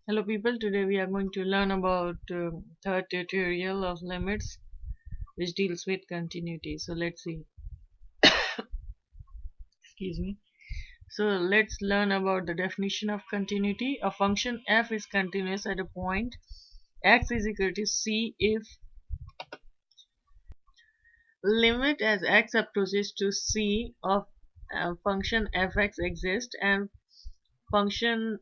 Hello people, today we are going to learn about third tutorial of limits which deals with continuity. So let's see, excuse me. So let's learn about the definition of continuity. A function f is continuous at a point x is equal to c if limit as x approaches to c of function fx exists and function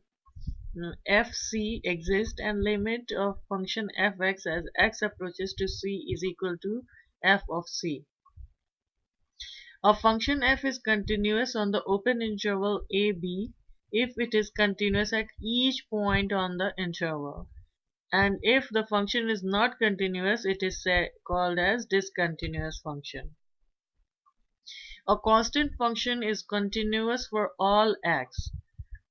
fc exists and limit of function fx as x approaches to c is equal to f of c. A function f is continuous on the open interval ab if it is continuous at each point on the interval, and if the function is not continuous it is called as discontinuous function. A constant function is continuous for all x.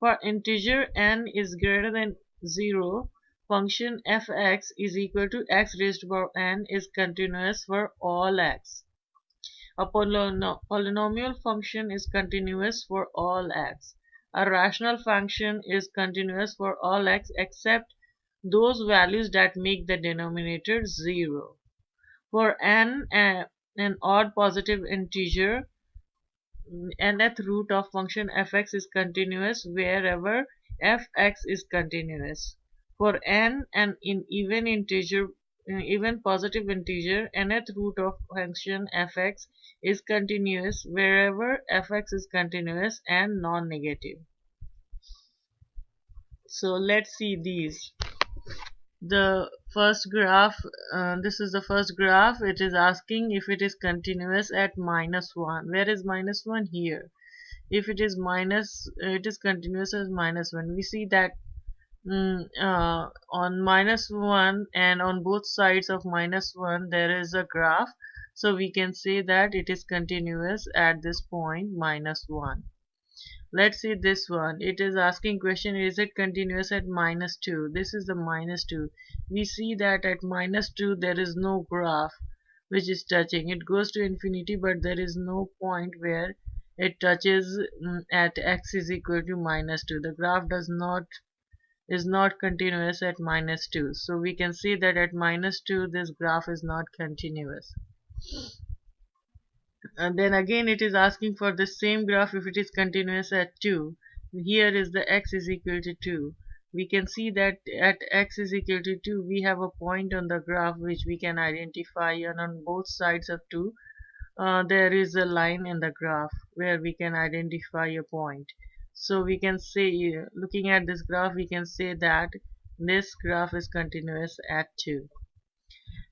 For integer n is greater than 0, function fx is equal to x raised to power n is continuous for all x. A polynomial function is continuous for all x. A rational function is continuous for all x except those values that make the denominator 0. For n, an odd positive integer, nth root of function fx is continuous wherever fx is continuous. For n, an even positive integer, nth root of function fx is continuous wherever fx is continuous and non-negative. So let's see these. The first graph, this is the first graph. It is asking if it is continuous at -1. Where is -1? Here. If it is it is continuous as -1. We see that on -1 and on both sides of -1 there is a graph, so we can say that it is continuous at this point -1. Let's see this one. It is asking question, is it continuous at -2? This is the -2. We see that at -2 there is no graph which is touching. It goes to infinity, but there is no point where it touches at x is equal to -2. The graph is not continuous at -2. So we can see that at -2 this graph is not continuous. And then again it is asking for the same graph if it is continuous at 2. Here is the x is equal to 2. We can see that at x is equal to 2 we have a point on the graph which we can identify, and on both sides of 2 there is a line in the graph where we can identify a point. So we can say, looking at this graph, we can say that this graph is continuous at 2.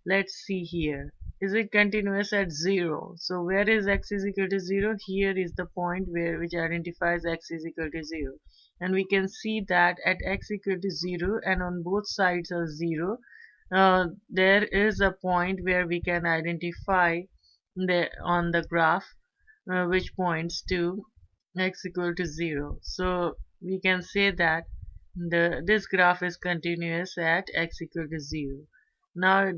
Let's see here. Is it continuous at 0? So where is x is equal to 0? Here is the point which identifies x is equal to 0. And we can see that at x equal to 0 and on both sides of 0, there is a point where we can identify on the graph which points to x equal to 0. So we can say that this graph is continuous at x equal to 0. Now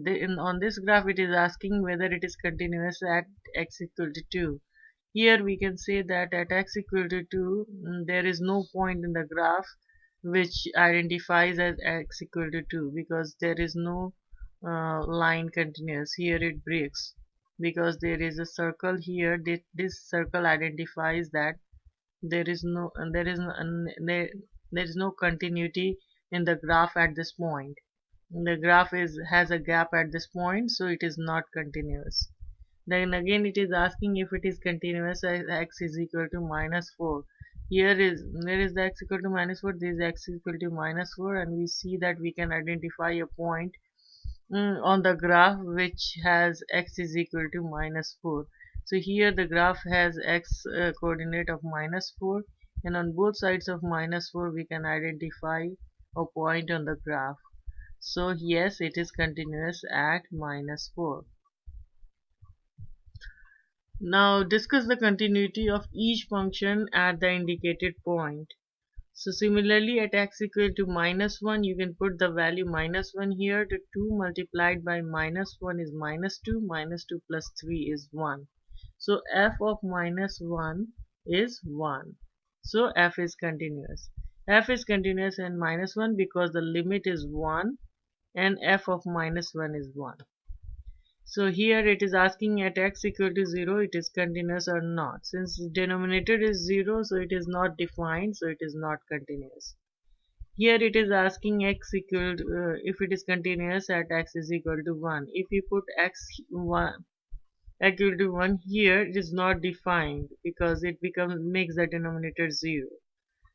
on this graph it is asking whether it is continuous at x equal to 2. Here we can say that at x equal to 2 there is no point in the graph which identifies as x equal to 2 because there is no line continuous. Here it breaks because there is a circle here. This circle identifies that there is no there is no continuity in the graph at this point. The graph has a gap at this point, so it is not continuous. Then again it is asking if it is continuous as x is equal to -4. Here is where is the x equal to -4? This is x equal to -4, and we see that we can identify a point on the graph which has x is equal to -4. So here the graph has x coordinate of -4, and on both sides of -4 we can identify a point on the graph. So yes, it is continuous at -4. Now discuss the continuity of each function at the indicated point. So similarly at x equal to -1 you can put the value -1 here. To 2 multiplied by -1 is -2, -2 plus 3 is 1. So f of -1 is 1. So f is continuous. F is continuous and minus 1 because the limit is 1 and f of minus 1 is 1. So here it is asking at x equal to 0 it is continuous or not. Since the denominator is 0, so it is not defined, so it is not continuous. Here it is asking x equal to, if it is continuous at x is equal to 1. If you put x 1 equal to 1 here, it is not defined because it makes the denominator 0.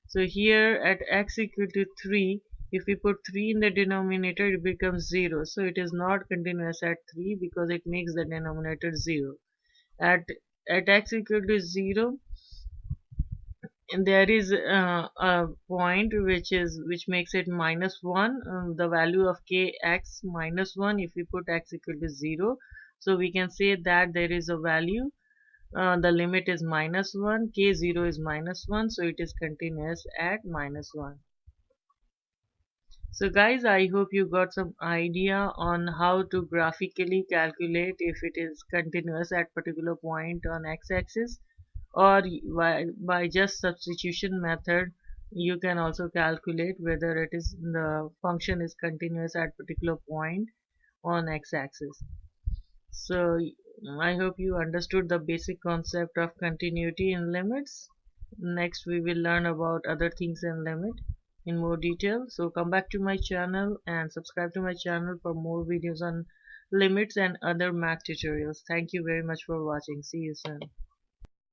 So here at x equal to 3, if we put 3 in the denominator, it becomes 0. So it is not continuous at 3 because it makes the denominator 0. At x equal to 0, and there is a point which makes it minus 1, the value of kx minus 1 if we put x equal to 0. So we can say that there is a value, the limit is minus 1, k0 is minus 1, so it is continuous at minus 1. So guys, I hope you got some idea on how to graphically calculate if it is continuous at particular point on x-axis, or by just substitution method you can also calculate whether it is the function is continuous at particular point on x-axis. So I hope you understood the basic concept of continuity in limits. Next we will learn about other things in limit in more detail. So come back to my channel and subscribe to my channel for more videos on limits and other math tutorials. Thank you very much for watching. See you soon.